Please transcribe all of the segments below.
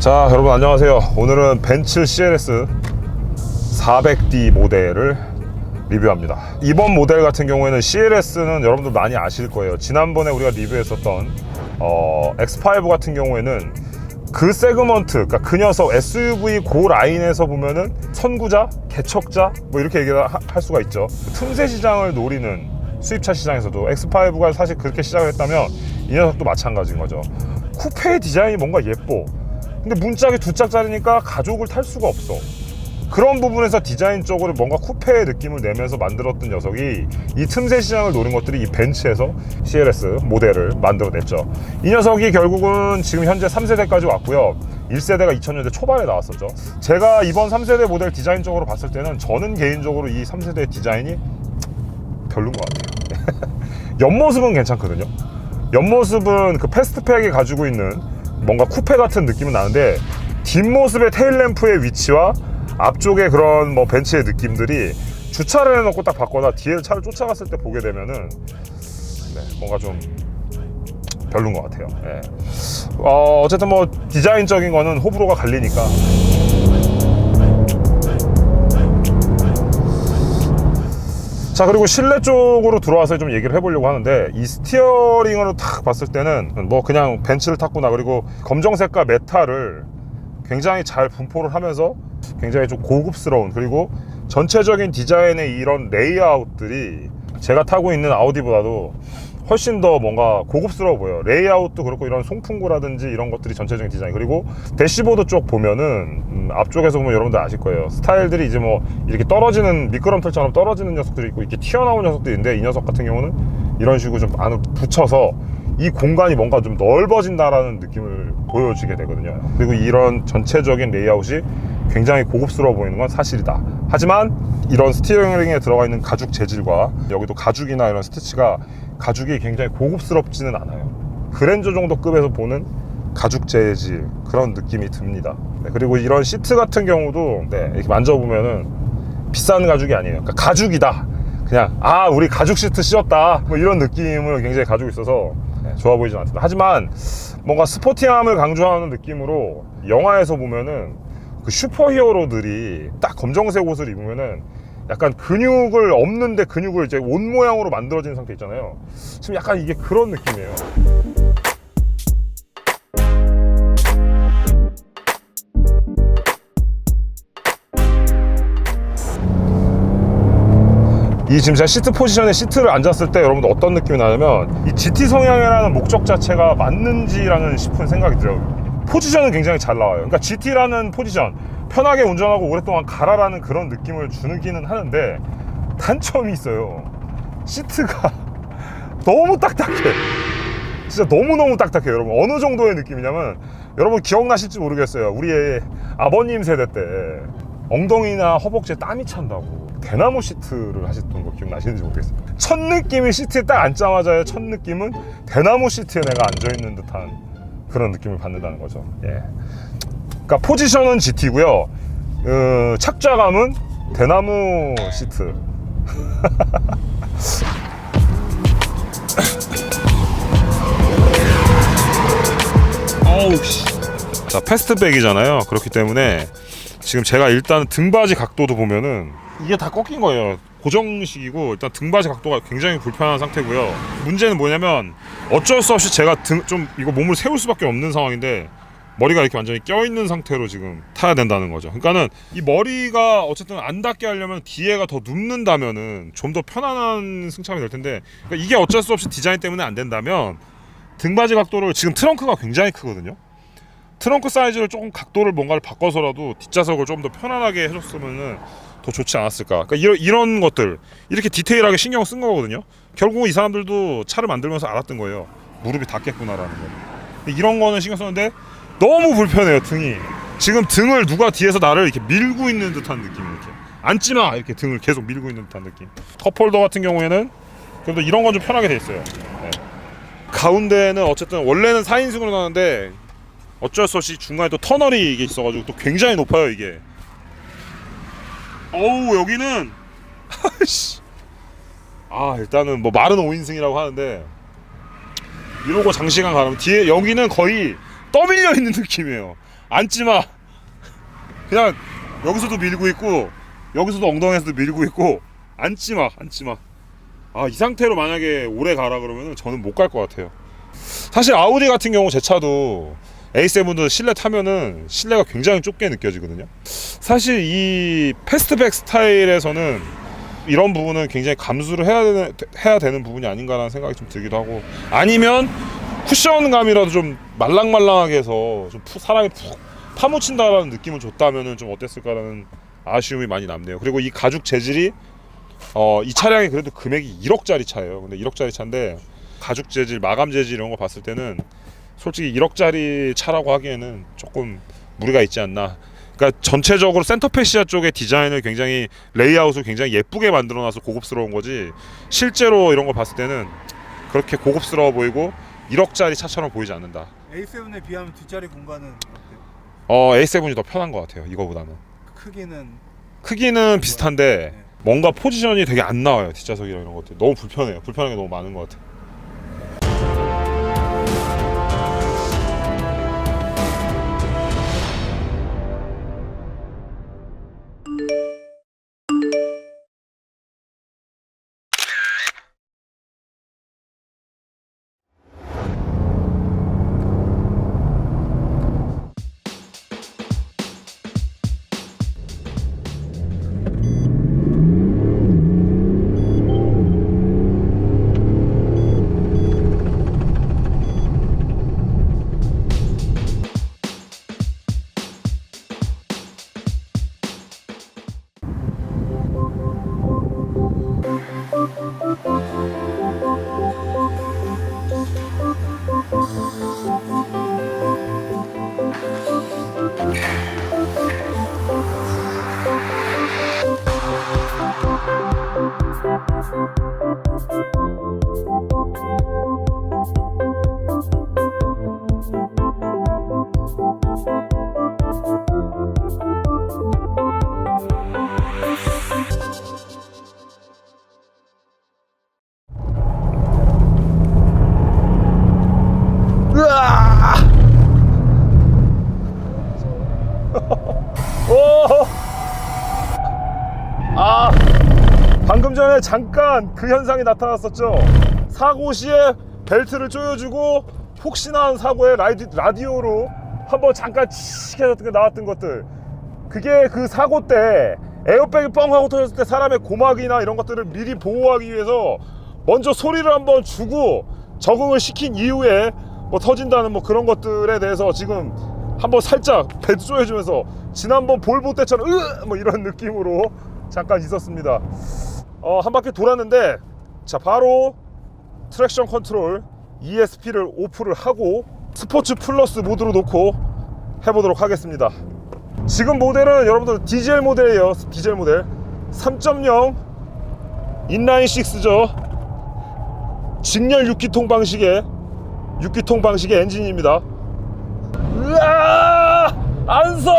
자, 여러분 안녕하세요. 오늘은 벤츠 CLS 400D 모델을 리뷰합니다. 이번 모델 같은 경우에는 CLS는 여러분들 많이 아실 거예요. 지난번에 우리가 리뷰했었던 X5 같은 경우에는 그 세그먼트, 그러니까 그 녀석 SUV 고 라인에서 보면은 선구자, 개척자 뭐 이렇게 얘기를 할 수가 있죠. 틈새 시장을 노리는 수입차 시장에서도 X5가 사실 그렇게 시작을 했다면 이 녀석도 마찬가지인 거죠. 쿠페의 디자인이 뭔가 예뻐. 근데 문짝이 두 짝짜리니까 가족을 탈 수가 없어. 그런 부분에서 디자인적으로 뭔가 쿠페의 느낌을 내면서 만들었던 녀석이 이 틈새 시장을 노린 것들이 이 벤츠에서 CLS 모델을 만들어냈죠. 이 녀석이 결국은 지금 현재 3세대까지 왔고요. 1세대가 2000년대 초반에 나왔었죠. 제가 이번 3세대 모델 디자인적으로 봤을 때는 저는 개인적으로 이 3세대 디자인이 별로인 것 같아요. 옆모습은 괜찮거든요. 옆모습은 그 패스트팩이 가지고 있는 뭔가 쿠페 같은 느낌은 나는데 뒷모습의 테일램프의 위치와 앞쪽에 그런 뭐 벤츠의 느낌들이 주차를 해놓고 딱 봤거나 뒤에 차를 쫓아갔을 때 보게 되면은 뭔가 좀 별로인 것 같아요. 네. 어쨌든 뭐 디자인적인 거는 호불호가 갈리니까. 자, 그리고 실내 쪽으로 들어와서 좀 얘기를 해보려고 하는데 이 스티어링으로 딱 봤을 때는 뭐 그냥 벤츠를 탔구나. 그리고 검정색과 메탈을 굉장히 잘 분포를 하면서 굉장히 좀 고급스러운, 그리고 전체적인 디자인의 이런 레이아웃들이 제가 타고 있는 아우디보다도 훨씬 더 뭔가 고급스러워 보여요. 레이아웃도 그렇고 이런 송풍구라든지 이런 것들이 전체적인 디자인, 그리고 대시보드 쪽 보면은 앞쪽에서 보면 여러분들 아실 거예요. 스타일들이 이제 뭐 이렇게 떨어지는 미끄럼틀처럼 떨어지는 녀석들이 있고 이렇게 튀어나온 녀석들이 있는데 이 녀석 같은 경우는 이런 식으로 좀 안으로 붙여서 이 공간이 뭔가 좀 넓어진다라는 느낌을 보여주게 되거든요. 그리고 이런 전체적인 레이아웃이 굉장히 고급스러워 보이는 건 사실이다. 하지만 이런 스티어링에 들어가 있는 가죽 재질과 여기도 가죽이나 이런 스티치가 가죽이 굉장히 고급스럽지는 않아요. 그랜저 정도 급에서 보는 가죽 재질, 그런 느낌이 듭니다. 그리고 이런 시트 같은 경우도 이렇게 만져보면은 비싼 가죽이 아니에요. 그러니까 가죽이다. 그냥 우리 가죽 시트 씌웠다 뭐 이런 느낌을 굉장히 가지고 있어서 좋아 보이진 않습니다. 하지만 뭔가 스포티함을 강조하는 느낌으로 영화에서 보면은 그 슈퍼히어로들이 딱 검정색 옷을 입으면은 약간 근육을 없는데 근육을 이제 옷 모양으로 만들어진 상태 있잖아요. 지금 약간 이게 그런 느낌이에요. 이 지금 제가 시트 포지션에 시트를 앉았을 때 여러분들 어떤 느낌이 나냐면 이 GT 성향이라는 목적 자체가 맞는지라는 싶은 생각이 들어요. 포지션은 굉장히 잘 나와요. 그러니까 GT라는 포지션, 편하게 운전하고 오랫동안 가라라는 그런 느낌을 주기는 하는데 단점이 있어요. 시트가 너무 딱딱해. 진짜 너무너무 딱딱해요. 여러분 어느 정도의 느낌이냐면, 여러분 기억나실지 모르겠어요. 우리의 아버님 세대 때 엉덩이나 허벅지에 땀이 찬다고 대나무 시트를 하셨던 거 기억나시는지 모르겠어요. 첫 느낌이 시트에 딱 앉자마자의 첫 느낌은 대나무 시트에 내가 앉아있는 듯한 그런 느낌을 받는다는 거죠. 예. 그러니까 포지션은 GT고요. 착좌감은 대나무 시트. 자, 패스트백이잖아요. 그렇기 때문에 지금 제가 일단 등받이 각도도 보면은 이게 다 꺾인 거예요. 고정식이고 일단 등받이 각도가 굉장히 불편한 상태고요. 문제는 뭐냐면 어쩔 수 없이 제가 좀 이거 몸을 세울 수밖에 없는 상황인데 머리가 이렇게 완전히 껴있는 상태로 지금 타야 된다는 거죠. 그러니까는 이 머리가 어쨌든 안 닿게 하려면 뒤에가 더 눕는다면은 좀 더 편안한 승차감이 될 텐데, 그러니까 이게 어쩔 수 없이 디자인 때문에 안 된다면 등받이 각도를, 지금 트렁크가 굉장히 크거든요. 트렁크 사이즈를 조금 각도를 뭔가를 바꿔서라도 뒷좌석을 좀 더 편안하게 해줬으면은 더 좋지 않았을까. 그러니까 이런 것들 이렇게 디테일하게 신경 쓴 거거든요. 결국 이 사람들도 차를 만들면서 알았던 거예요. 무릎이 닿겠구나라는 거. 이런 거는 신경 썼는데 너무 불편해요. 등이 지금 등을 누가 뒤에서 나를 이렇게 밀고 있는 듯한 느낌, 이렇게 앉지마 이렇게 등을 계속 밀고 있는 듯한 느낌. 컵홀더 같은 경우에는 그래도 이런 건 좀 편하게 돼 있어요. 네. 가운데는 어쨌든 원래는 4인승으로 나왔는데 어쩔 수 없이 중간에 또 터널이 이게 있어가지고 또 굉장히 높아요 이게. 어우, 여기는 일단은 뭐 말은 5인승이라고 하는데 이러고 장시간 가면 뒤에 여기는 거의 떠밀려 있는 느낌이에요. 앉지마. 그냥 여기서도 밀고 있고 여기서도 엉덩이에서도 밀고 있고 앉지마. 아, 이 상태로 만약에 오래 가라 그러면 저는 못 갈 것 같아요. 사실 아우디 같은 경우 제 차도 A7도 실내 타면은 실내가 굉장히 좁게 느껴지거든요. 사실 이 패스트백 스타일에서는 이런 부분은 굉장히 감수를 해야 되는 부분이 아닌가라는 생각이 좀 들기도 하고, 아니면 쿠션감이라도 좀 말랑말랑하게 해서 좀 사람이 푹 파묻힌다라는 느낌을 줬다면은 좀 어땠을까라는 아쉬움이 많이 남네요. 그리고 이 가죽 재질이 이 차량이 그래도 금액이 1억짜리 차예요. 근데 1억짜리 차인데 가죽 재질, 마감 재질 이런 거 봤을 때는 솔직히 1억짜리 차라고 하기에는 조금 무리가 있지 않나. 그러니까 전체적으로 센터페시아 쪽의 디자인을 굉장히, 레이아웃을 굉장히 예쁘게 만들어놔서 고급스러운 거지, 실제로 이런 거 봤을 때는 그렇게 고급스러워 보이고 1억짜리 차처럼 보이지 않는다. A7에 비하면 뒷자리 공간은 어때요? A7이 더 편한 것 같아요. 이거보다는. 크기는 비슷한데 네. 뭔가 포지션이 되게 안 나와요. 뒷좌석이랑 이런 것들 너무 불편해요. 불편한 게 너무 많은 것 같아요. 방금 전에 잠깐 그 현상이 나타났었죠. 사고 시에 벨트를 조여주고 혹시나 한 사고에 라디오로 한번 잠깐 칙 해서 나왔던 것들, 그게 그 사고 때 에어백이 뻥 하고 터졌을 때 사람의 고막이나 이런 것들을 미리 보호하기 위해서 먼저 소리를 한번 주고 적응을 시킨 이후에 뭐 터진다는 뭐 그런 것들에 대해서 지금 한번 살짝 벨트 조여주면서 지난번 볼보 때처럼 뭐 이런 느낌으로 잠깐 있었습니다. 한 바퀴 돌았는데, 자, 바로 트랙션 컨트롤 ESP를 오프를 하고 스포츠 플러스 모드로 놓고 해보도록 하겠습니다. 지금 모델은 여러분들 디젤 모델이에요. 디젤 모델 3.0 인라인 6죠. 직렬 6기통 방식의 엔진입니다. 으아! 안서!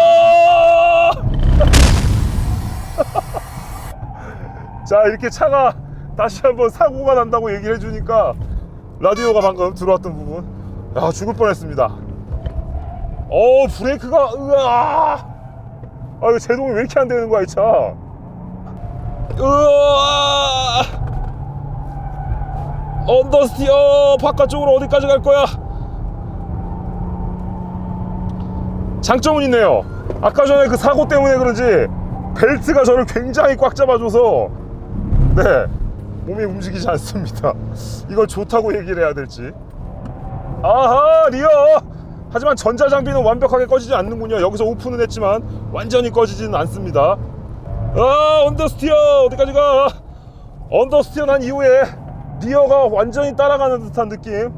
자, 이렇게 차가 다시 한번 사고가 난다고 얘기를 해주니까 라디오가 방금 들어왔던 부분, 야, 죽을 뻔했습니다. 브레이크가, 으아! 이거 제동이 왜 이렇게 안 되는 거야, 이 차? 으아! 언더스티어 바깥쪽으로 어디까지 갈 거야? 장점은 있네요. 아까 전에 그 사고 때문에 그런지 벨트가 저를 굉장히 꽉 잡아줘서 네, 몸이 움직이지 않습니다. 이걸 좋다고 얘기를 해야 될지. 아하, 리어! 하지만 전자장비는 완벽하게 꺼지지 않는군요. 여기서 오픈은 했지만 완전히 꺼지지는 않습니다. 언더스티어 어디까지 가? 언더스티어 난 이후에 리어가 완전히 따라가는 듯한 느낌.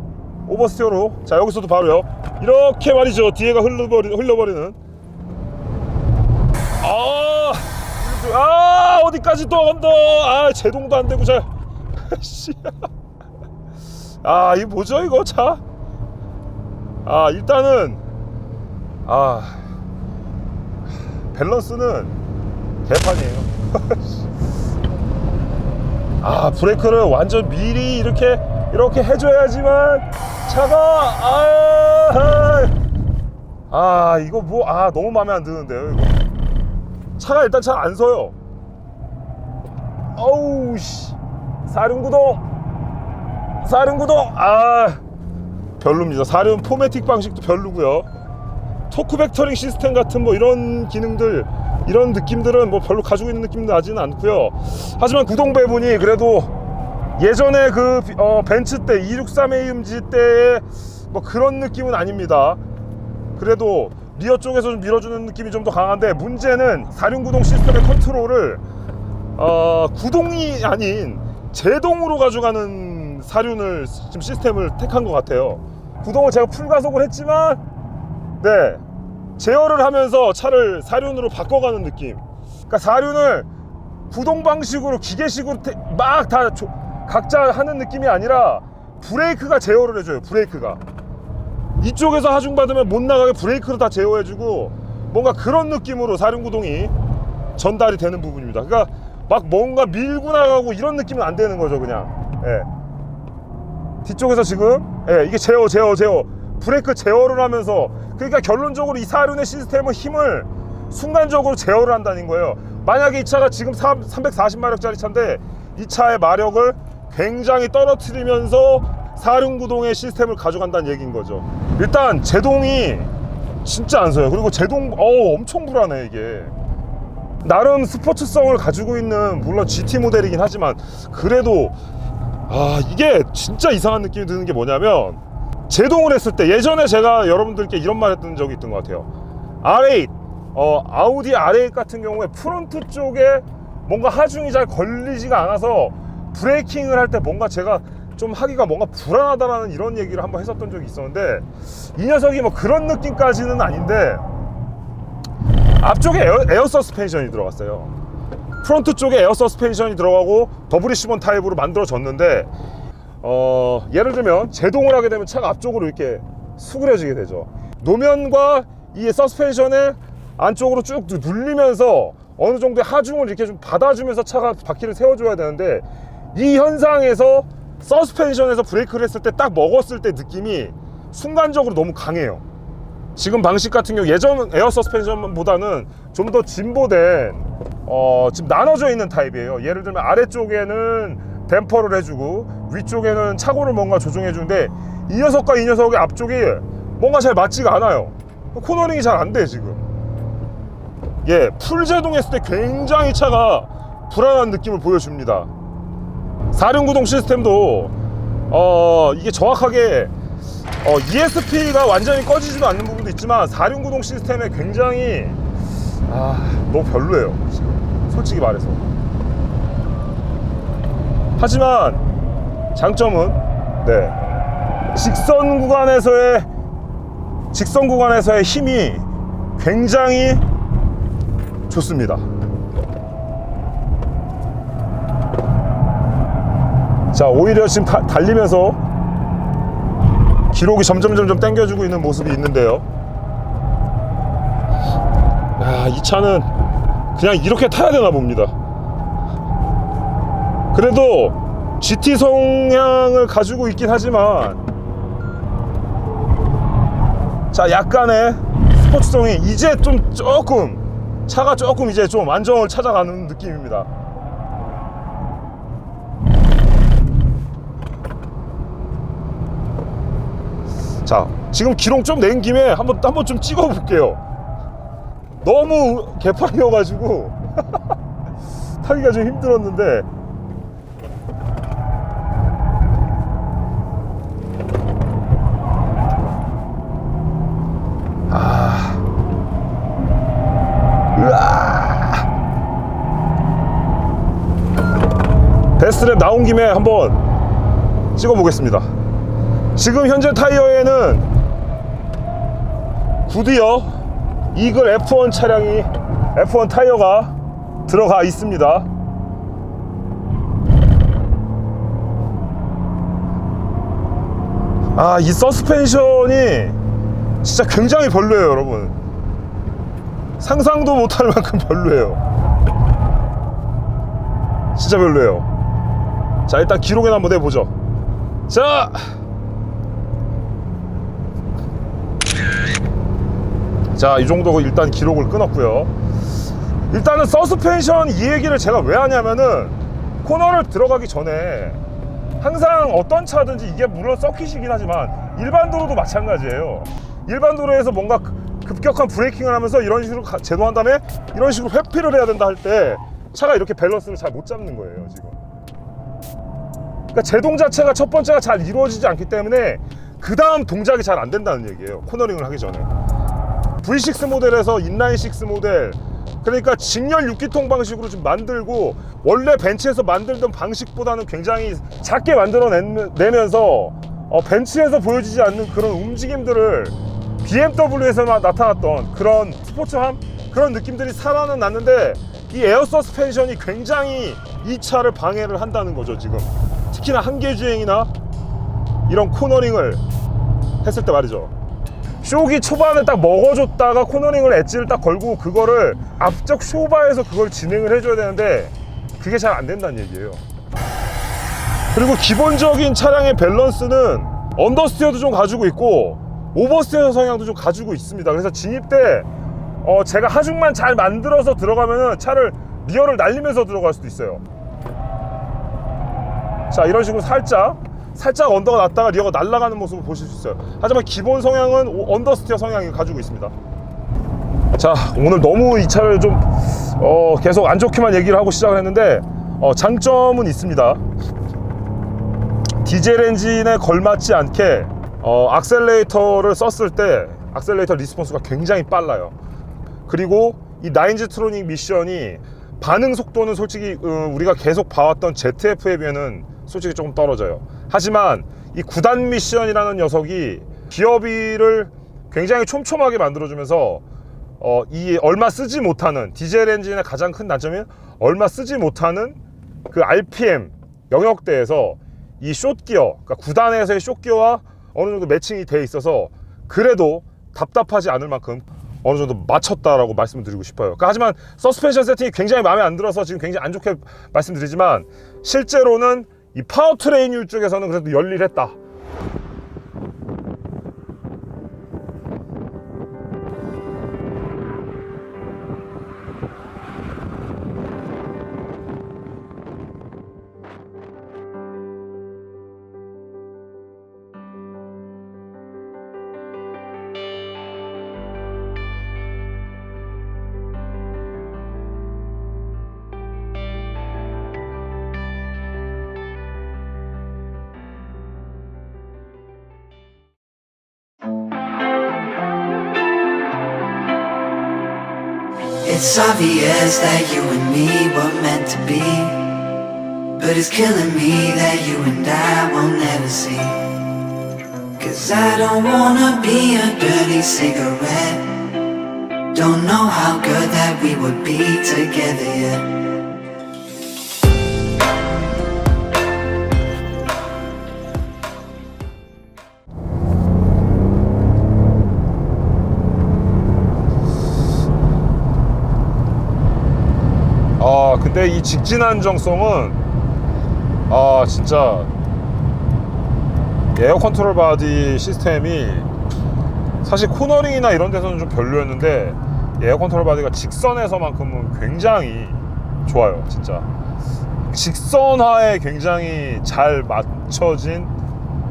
오버스티어로. 자, 여기서도 바로요, 이렇게 말이죠, 뒤에가 흘러버리는. 어디까지 또 언더. 제동도 안 되고 잘. 이거 뭐죠 이거 차? 일단은 밸런스는 개판이에요. 브레이크를 완전 미리 이렇게 해줘야지만 차가 아 이거 뭐 너무 마음에 안 드는데요 이거. 차가 일단 잘 안 서요. 어우 씨, 사륜구동 별로입니다. 사륜 포매틱 방식도 별로고요. 토크 벡터링 시스템 같은 뭐 이런 기능들, 이런 느낌들은 뭐 별로 가지고 있는 느낌도 나지는 않고요. 하지만 구동 배분이 그래도 예전에 그 벤츠 때 263AMG 때의 뭐 그런 느낌은 아닙니다. 그래도 리어 쪽에서 좀 밀어주는 느낌이 좀 더 강한데, 문제는 사륜구동 시스템의 컨트롤을 구동이 아닌 제동으로 가져가는 사륜을 지금 시스템을 택한 것 같아요. 구동을 제가 풀가속을 했지만 네, 제어를 하면서 차를 사륜으로 바꿔가는 느낌. 그러니까 사륜을 구동 방식으로 기계식으로 막 다 각자 하는 느낌이 아니라 브레이크가 제어를 해줘요. 브레이크가 이쪽에서 하중 받으면 못 나가게 브레이크로 다 제어해주고, 뭔가 그런 느낌으로 사륜구동이 전달이 되는 부분입니다. 그러니까 막 뭔가 밀고 나가고 이런 느낌은 안 되는 거죠. 그냥 뒤쪽에서 지금 이게 제어 브레이크 제어를 하면서, 그러니까 결론적으로 이 사륜의 시스템은 힘을 순간적으로 제어를 한다는 거예요. 만약에 이 차가 지금 340마력짜리 차인데 이 차의 마력을 굉장히 떨어뜨리면서 사륜구동의 시스템을 가져간다는 얘기인 거죠. 일단 제동이 진짜 안 서요. 그리고 제동 엄청 불안해. 이게 나름 스포츠성을 가지고 있는, 물론 GT 모델이긴 하지만 그래도 이게 진짜 이상한 느낌이 드는 게 뭐냐면, 제동을 했을 때 예전에 제가 여러분들께 이런 말 했던 적이 있던 것 같아요. R8 아우디 R8 같은 경우에 프론트 쪽에 뭔가 하중이 잘 걸리지가 않아서 브레이킹을 할 때 뭔가 제가 좀 하기가 뭔가 불안하다라는 이런 얘기를 한번 했었던 적이 있었는데, 이 녀석이 뭐 그런 느낌까지는 아닌데, 앞쪽에 에어 서스펜션이 들어갔어요. 프론트 쪽에 에어 서스펜션이 들어가고 WC1 타입으로 만들어졌는데, 예를 들면 제동을 하게 되면 차가 앞쪽으로 이렇게 수그려지게 되죠. 노면과 이 서스펜션의 안쪽으로 쭉 눌리면서 어느 정도의 하중을 이렇게 좀 받아주면서 차가 바퀴를 세워줘야 되는데, 이 현상에서 서스펜션에서 브레이크를 했을 때 딱 먹었을 때 느낌이 순간적으로 너무 강해요. 지금 방식 같은 경우 예전 에어 서스펜션보다는 좀 더 진보된 지금 나눠져 있는 타입이에요. 예를 들면 아래쪽에는 댐퍼를 해주고 위쪽에는 차고를 뭔가 조정해 주는데, 이 녀석과 이 녀석의 앞쪽이 뭔가 잘 맞지가 않아요. 코너링이 잘 안 돼 지금. 풀 제동했을 때 굉장히 차가 불안한 느낌을 보여줍니다. 사륜구동 시스템도 이게 정확하게 ESP가 완전히 꺼지지도 않는 부분도 있지만, 사륜구동 시스템에 굉장히 너무 별로예요 지금, 솔직히 말해서. 하지만 장점은 직선 구간에서의 힘이 굉장히 좋습니다. 자, 오히려 지금 달리면서 기록이 점점 당겨주고 있는 모습이 있는데요. 이 차는 그냥 이렇게 타야 되나 봅니다. 그래도 GT 성향을 가지고 있긴 하지만, 자, 약간의 스포츠성이 이제 차가 조금 이제 좀 안정을 찾아가는 느낌입니다. 자, 지금 기록 좀 낸 김에 한번 좀 찍어 볼게요. 너무 개판이어가지고 타기가 좀 힘들었는데, 베스트랩 나온 김에 한번 찍어 보겠습니다. 지금 현재 타이어에는 구디어 이글 F1 차량이, F1 타이어가 들어가 있습니다. 이 서스펜션이 진짜 굉장히 별로예요, 여러분. 상상도 못할 만큼 별로예요. 진짜 별로예요. 자, 일단 기록에나 한번 내보죠. 자, 자, 이 정도 일단 기록을 끊었고요. 일단은 서스펜션 이 얘기를 제가 왜 하냐면은 코너를 들어가기 전에 항상 어떤 차든지 이게 물론 서킷이긴 하지만 일반 도로도 마찬가지예요. 일반 도로에서 뭔가 급격한 브레이킹을 하면서 이런 식으로 제동한 다음에 이런 식으로 회피를 해야 된다 할 때 차가 이렇게 밸런스를 잘 못 잡는 거예요, 지금. 그러니까 제동 자체가 첫 번째가 잘 이루어지지 않기 때문에 그 다음 동작이 잘 안 된다는 얘기예요, 코너링을 하기 전에. V6 모델에서 인라인 6 모델, 그러니까 직렬 6기통 방식으로 좀 만들고 원래 벤츠에서 만들던 방식보다는 굉장히 작게 만들어내면서 벤츠에서 보여지지 않는 그런 움직임들을 BMW에서만 나타났던 그런 스포츠함, 그런 느낌들이 살아는 났는데 이 에어 서스펜션이 굉장히 이 차를 방해를 한다는 거죠, 지금. 특히나 한계 주행이나 이런 코너링을 했을 때 말이죠. 쇼기 초반에 딱 먹어줬다가 코너링을 엣지를 딱 걸고 그거를 앞쪽 쇼바에서 그걸 진행을 해줘야 되는데 그게 잘 안 된다는 얘기예요. 그리고 기본적인 차량의 밸런스는 언더스티어도 좀 가지고 있고 오버스티어 성향도 좀 가지고 있습니다. 그래서 진입 때 제가 하중만 잘 만들어서 들어가면은 차를 리어를 날리면서 들어갈 수도 있어요. 자, 이런 식으로 살짝 언더가 났다가 리어가 날아가는 모습을 보실 수 있어요. 하지만 기본 성향은 언더스티어 성향이 가지고 있습니다. 자, 오늘 너무 이 차를 좀 계속 안 좋게만 얘기를 하고 시작을 했는데 장점은 있습니다. 디젤 엔진에 걸맞지 않게 악셀레이터를 썼을 때 악셀레이터 리스폰스가 굉장히 빨라요. 그리고 이 나인즈 트로닉 미션이 반응 속도는 솔직히 우리가 계속 봐왔던 ZF에 비해는 솔직히 조금 떨어져요. 하지만 이 9단 미션이라는 녀석이 기어비를 굉장히 촘촘하게 만들어주면서 이 얼마 쓰지 못하는 디젤 엔진의 가장 큰 단점이 얼마 쓰지 못하는 그 RPM 영역대에서 이 숏기어, 그러니까 9단에서의 숏기어와 어느 정도 매칭이 돼 있어서 그래도 답답하지 않을 만큼 어느 정도 맞췄다라고 말씀을 드리고 싶어요. 그러니까 하지만 서스펜션 세팅이 굉장히 마음에 안 들어서 지금 굉장히 안 좋게 말씀드리지만 실제로는 이 파워트레인 쪽에서는 그래도 열일했다. It's obvious that you and me were meant to be, but it's killing me that you and I will never see. 'Cause I don't wanna be a dirty cigarette. Don't know how good that we would be together yet. 근데 이 직진 안정성은 진짜 에어 컨트롤 바디 시스템이 사실 코너링이나 이런 데서는 좀 별로였는데 에어 컨트롤 바디가 직선에서만큼은 굉장히 좋아요. 진짜 직선화에 굉장히 잘 맞춰진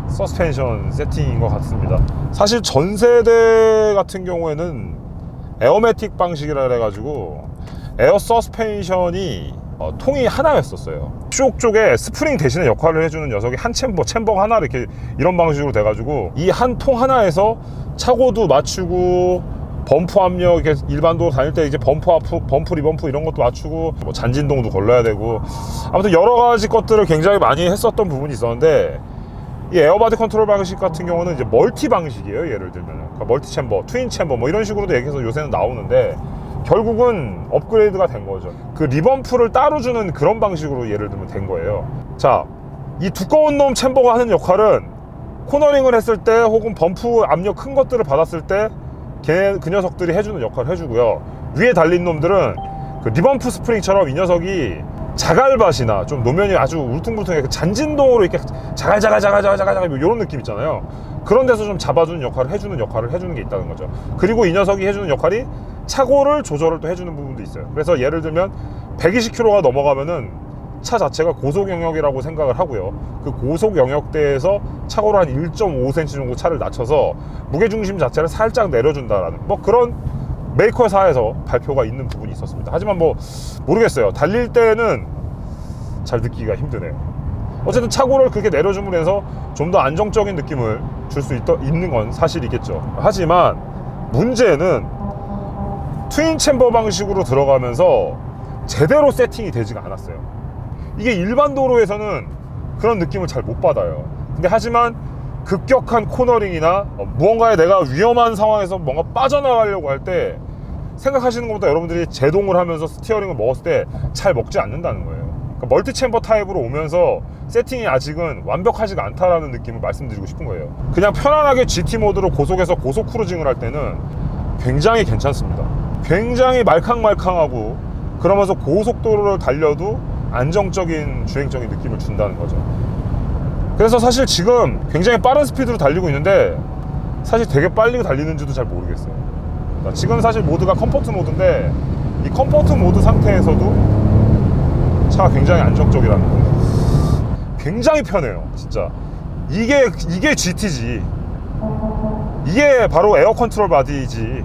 서스펜션 세팅인 것 같습니다. 사실 전 세대 같은 경우에는 에어매틱 방식이라 해가지고 에어 서스펜션이 통이 하나였었어요. 쇼 쪽에 스프링 대신에 역할을 해주는 녀석이 한 챔버가 하나 이렇게 이런 방식으로 돼가지고 이 한 통 하나에서 차고도 맞추고 범프 압력 이렇게 일반도로 다닐 때 이제 범프 리범프 이런 것도 맞추고 뭐 잔진동도 걸러야 되고 아무튼 여러 가지 것들을 굉장히 많이 했었던 부분이 있었는데 이 에어바디 컨트롤 방식 같은 경우는 이제 멀티 방식이에요. 예를 들면 그러니까 멀티 챔버, 트윈 챔버 뭐 이런 식으로도 얘기해서 요새는 나오는데 결국은 업그레이드가 된 거죠. 그 리범프를 따로 주는 그런 방식으로 예를 들면 된 거예요. 자, 이 두꺼운 놈 챔버가 하는 역할은 코너링을 했을 때 혹은 범프 압력 큰 것들을 받았을 때 그 녀석들이 해주는 역할을 해주고요. 위에 달린 놈들은 그 리범프 스프링처럼 이 녀석이 자갈밭이나 좀 노면이 아주 울퉁불퉁해 잔진동으로 이렇게 자갈자갈 이런 느낌 있잖아요. 그런 데서 좀 잡아주는 역할을 해주는 게 있다는 거죠. 그리고 이 녀석이 해주는 역할이 차고를 조절을 또 해주는 부분도 있어요. 그래서 예를 들면 120km가 넘어가면은 차 자체가 고속 영역이라고 생각을 하고요. 그 고속 영역대에서 차고를 한 1.5cm 정도 차를 낮춰서 무게중심 자체를 살짝 내려준다라는 뭐 그런 메이커사에서 발표가 있는 부분이 있었습니다. 하지만 뭐 모르겠어요. 달릴 때는 잘 느끼기가 힘드네요. 어쨌든 차고를 그렇게 내려줌으로 해서 좀 더 안정적인 느낌을 줄 수 있는 건 사실이겠죠. 하지만 문제는 트윈 챔버 방식으로 들어가면서 제대로 세팅이 되지가 않았어요. 이게 일반 도로에서는 그런 느낌을 잘 못 받아요. 근데 하지만 급격한 코너링이나 무언가에 내가 위험한 상황에서 뭔가 빠져나가려고 할 때 생각하시는 것보다 여러분들이 제동을 하면서 스티어링을 먹었을 때 잘 먹지 않는다는 거예요. 그러니까 멀티 챔버 타입으로 오면서 세팅이 아직은 완벽하지가 않다라는 느낌을 말씀드리고 싶은 거예요. 그냥 편안하게 GT 모드로 고속에서 고속 크루징을 할 때는 굉장히 괜찮습니다. 굉장히 말캉말캉하고 그러면서 고속도로를 달려도 안정적인 주행적인 느낌을 준다는 거죠. 그래서 사실 지금 굉장히 빠른 스피드로 달리고 있는데 사실 되게 빨리 달리는지도 잘 모르겠어요. 지금 사실 모드가 컴포트 모드인데 이 컴포트 모드 상태에서도 차가 굉장히 안정적이라는 거예요. 굉장히 편해요, 진짜. 이게 GT지. 이게 바로 에어 컨트롤 바디지.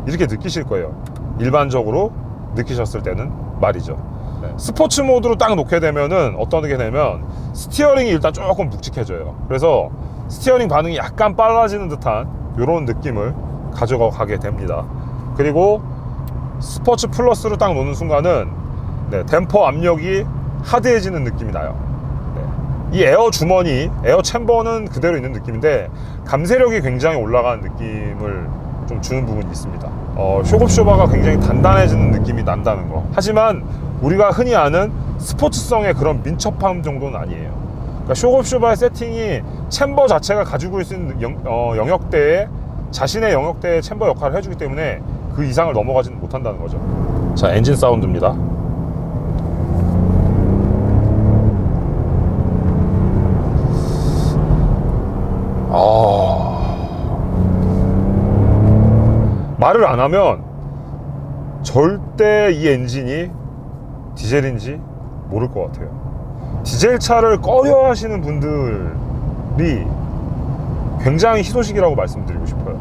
이렇게 느끼실 거예요. 일반적으로 느끼셨을 때는 말이죠. 네. 스포츠 모드로 딱 놓게 되면은 어떤 게 되면 스티어링이 일단 조금 묵직해져요. 그래서 스티어링 반응이 약간 빨라지는 듯한 이런 느낌을 가져가게 됩니다. 그리고 스포츠 플러스로 딱 놓는 순간은 네, 댐퍼 압력이 하드해지는 느낌이 나요. 네. 이 에어 주머니, 에어 챔버는 그대로 있는 느낌인데 감쇄력이 굉장히 올라가는 느낌을 좀 주는 부분이 있습니다. 쇼급쇼바가 굉장히 단단해지는 느낌이 난다는 거. 하지만 우리가 흔히 아는 스포츠성의 그런 민첩함 정도는 아니에요. 그러니까 쇼급쇼바의 세팅이 챔버 자체가 가지고 있는 영역대에 자신의 영역대의 챔버 역할을 해주기 때문에 그 이상을 넘어가지는 못한다는 거죠. 자, 엔진 사운드입니다. 말을 안 하면 절대 이 엔진이 디젤인지 모를 것 같아요. 디젤 차를 꺼려 하시는 분들이 굉장히 희소식이라고 말씀드리고 싶어요.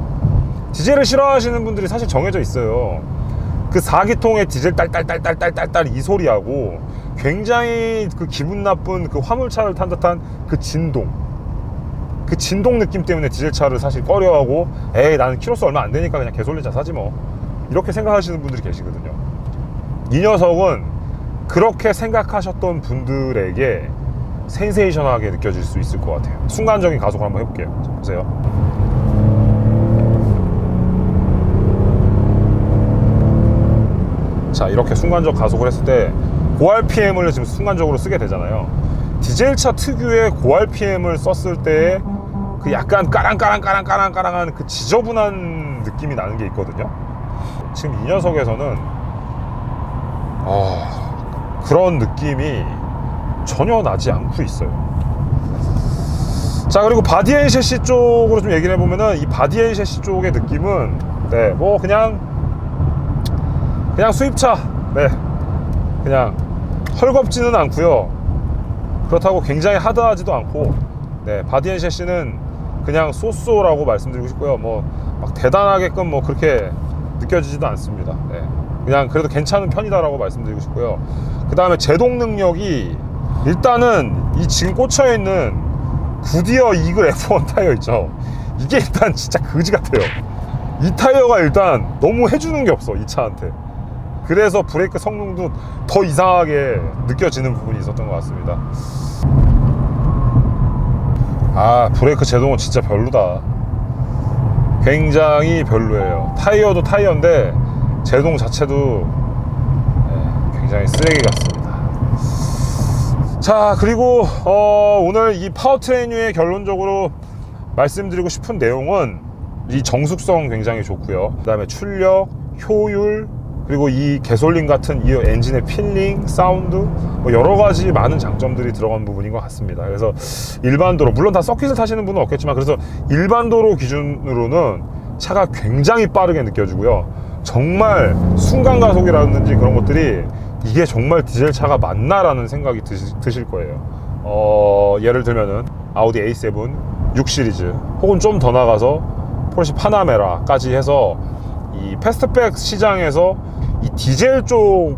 디젤을 싫어하시는 분들이 사실 정해져 있어요. 그 4기통의 디젤 딸딸딸딸딸딸 이 소리하고 굉장히 그 기분 나쁜 그 화물차를 탄 듯한 그 진동 느낌 때문에 디젤 차를 사실 꺼려하고 에이 나는 키로수 얼마 안 되니까 그냥 개솔린차 사지 뭐 이렇게 생각하시는 분들이 계시거든요. 이 녀석은 그렇게 생각하셨던 분들에게 센세이션하게 느껴질 수 있을 것 같아요. 순간적인 가속을 한번 해볼게요. 자, 보세요. 자, 이렇게 순간적 가속을 했을 때 고RPM을 지금 순간적으로 쓰게 되잖아요. 디젤차 특유의 고RPM을 썼을 때 그 약간 까랑까랑한 그 지저분한 느낌이 나는 게 있거든요. 지금 이 녀석에서는 그런 느낌이 전혀 나지 않고 있어요. 자, 그리고 바디앤 셰시 쪽으로 좀 얘기를 해보면은 이 바디앤 셰시 쪽의 느낌은 네, 뭐 그냥 수입차, 네, 그냥 헐겁지는 않고요. 그렇다고 굉장히 하드하지도 않고, 네, 바디앤 셰시는 그냥 쏘쏘라고 말씀드리고 싶고요. 뭐 막 대단하게끔 뭐 그렇게 느껴지지도 않습니다. 네, 그냥 그래도 괜찮은 편이다라고 말씀드리고 싶고요. 그 다음에 제동 능력이 일단은 이 지금 꽂혀 있는 구디어 이글 F1 타이어 있죠. 이게 일단 진짜 거지 같아요. 이 타이어가 일단 너무 해주는 게 없어, 이 차한테. 그래서 브레이크 성능도 더 이상하게 느껴지는 부분이 있었던 것 같습니다. 브레이크 제동은 진짜 별로다. 굉장히 별로예요. 타이어도 타이어인데 제동 자체도 굉장히 쓰레기 같습니다. 자, 그리고 오늘 이 파워트레인유의 결론적으로 말씀드리고 싶은 내용은 이 정숙성 굉장히 좋고요. 그 다음에 출력, 효율, 그리고 이 개솔린 같은 이 엔진의 필링, 사운드 뭐 여러 가지 많은 장점들이 들어간 부분인 것 같습니다. 그래서 일반도로, 물론 다 서킷을 타시는 분은 없겠지만, 그래서 일반도로 기준으로는 차가 굉장히 빠르게 느껴지고요. 정말 순간 가속이라든지 그런 것들이 이게 정말 디젤 차가 맞나라는 생각이 드실 거예요. 예를 들면은 아우디 A7 6 시리즈 혹은 좀 더 나가서 포르쉐 파나메라까지 해서 이 패스트백 시장에서 이 디젤 쪽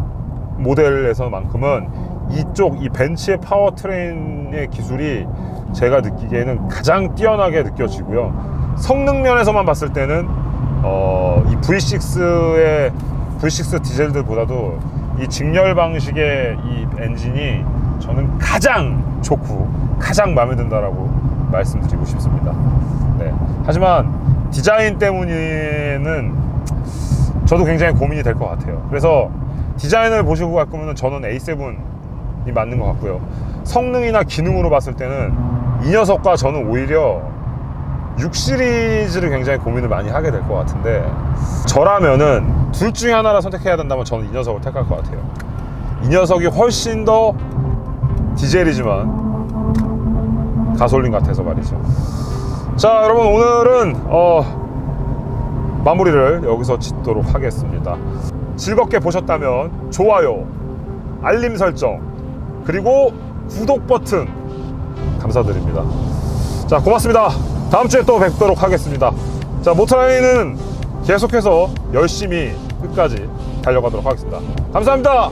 모델에서만큼은 이쪽 이 벤츠의 파워트레인의 기술이 제가 느끼기에는 가장 뛰어나게 느껴지고요. 성능 면에서만 봤을 때는 이 V6 디젤들보다도 이 직렬 방식의 이 엔진이 저는 가장 좋고 가장 마음에 든다라고 말씀드리고 싶습니다. 네. 하지만 디자인 때문에는 저도 굉장히 고민이 될 것 같아요. 그래서 디자인을 보시고 갈 거면 저는 A7이 맞는 것 같고요. 성능이나 기능으로 봤을 때는 이 녀석과 저는 오히려 6 시리즈를 굉장히 고민을 많이 하게 될 것 같은데, 저라면은 둘 중에 하나를 선택해야 된다면 저는 이 녀석을 택할 것 같아요. 이 녀석이 훨씬 더 디젤이지만 가솔린 같아서 말이죠. 자, 여러분, 오늘은 마무리를 여기서 짓도록 하겠습니다. 즐겁게 보셨다면 좋아요, 알림 설정, 그리고 구독 버튼 감사드립니다. 자, 고맙습니다. 다음 주에 또 뵙도록 하겠습니다. 자, 모터라인은 계속해서 열심히 끝까지 달려가도록 하겠습니다. 감사합니다.